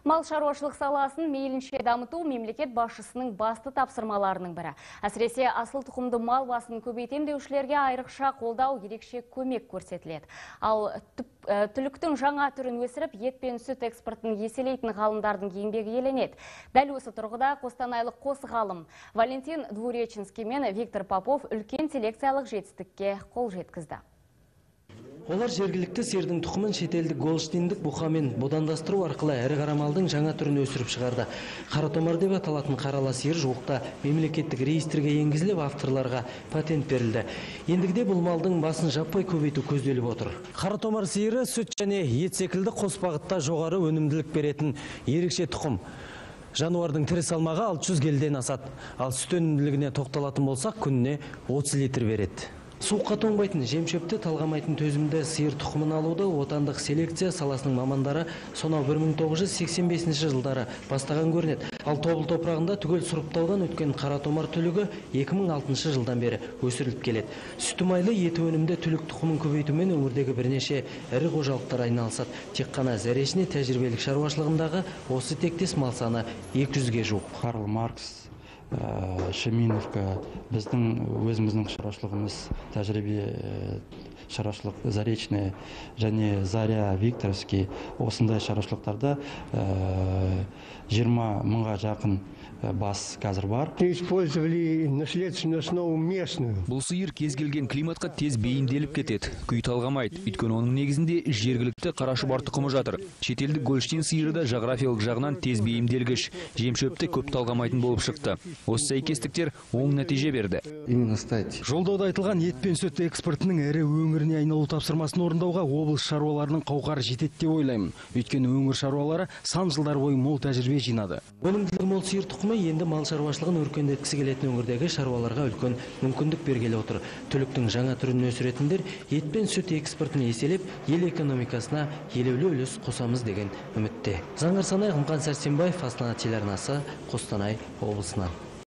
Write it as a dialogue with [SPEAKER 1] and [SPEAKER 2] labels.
[SPEAKER 1] Мал шаруашылық саласын мейлінше дамыту мемлекет басшысының басты тапсырмаларының бірі. Әсіресе асыл тұқымды мал басын көбейтем деушілерге айрықша қолдау, ерекше көмек көрсетіледі. Ал түліктің жаңа түрін өсіріп, ет пен сүт экспортын еселейтін ғалымдардың еңбегі еленеді. Дәл осы тұрғыда қостанайлық қос ғалым Валентин Двуреченский мен Виктор Попов үлкен селекциялық жетістікке қол жеткізді.
[SPEAKER 2] Олар жергілікті сиырдың тұқымын шетелдік голштиндік бұқамен бодандастыру арқылы әрі қара малдың жаңа түрін өсіріп шығарды. Қаратомар деп аталатын қарала сиыр жуықта мемлекеттік реестрге енгізіліп, авторларға патент берілді. Ендігіде бұл малдың басын жаппай көбейту көзделіп отыр. Қаратомар сиыры сүт және ет секілді қос бағытта жоғары өнімділік беретін ерекше тұқым. Жануардың тірі салмағы 600 келіден асады. Ал сүт өнімділігіне тоқталатын болсақ, күніне 30 литр береді. Суыққа тоңбайтын, жем-шөпті талғамайтын төзімді сиыр тұқымын алуды отандық селекция саласының мамандары сонау 1985 жылдары бастаған көрінеді. Ал тобыл топырағында түгел сұрыптаудан өткен қаратомар түлігі 2006 жылдан бері өсіріліп келеді. Сүті майлы еті өнімді түлік тұқымын көбейтумен өңірдегі бірнеше ірі қожалықтар айналысады. Тек қана Заречный тәжірибелік шаруашылығындағы осы тектес мал саны 200-ге жуық.
[SPEAKER 3] Карл Маркс, Шеминовка, біздің өзіміздің шаруашылығымыз тәжірибе шаруашылық Заречный және Заря Викторовский осындай шаруашылықтарда 20 мыңға жақын бас қазір бар.
[SPEAKER 4] Использовали наследственную основу местную.
[SPEAKER 5] Бұл сиыр кез келген климатқа тез бейімделіп кетеді. Күй талғамайды. Өйткені оның негізінде жергілікті қарашұбар тұқымы жатыр. Шетелдік Гольштин сиыры да жағрафиялық жағынан тез бейімделгіш, жем-шөпті көп талғамайтын болып шықты. Осы сәйкестіктер оң нәтиже берді.
[SPEAKER 2] Жолдауда айтылған ет пен сүт экспортының ірі өңіріне айналу тапсырмасын орындауға облыс шаруаларының қауқары жетеді деп ойлаймын. Өйткені өңір шаруалары сан жылдар бойы мол тәжірибе жинады. Өнімділігі мол сиыр тұқымы енді мал шаруашылығын өркендеткісі келетін өңірдегі шаруаларға үлкен мүмкіндік бергелі отыр. Түліктің жаңа түрін өсіретіндер ет пен сүт экспортын еселеп, ел экономикасына елеулі үлес қосамыз деген үмітте. Заңғар Санай, Ғымқан Сәрсенбаев, Астана телеарнасы, Қостанай облысынан.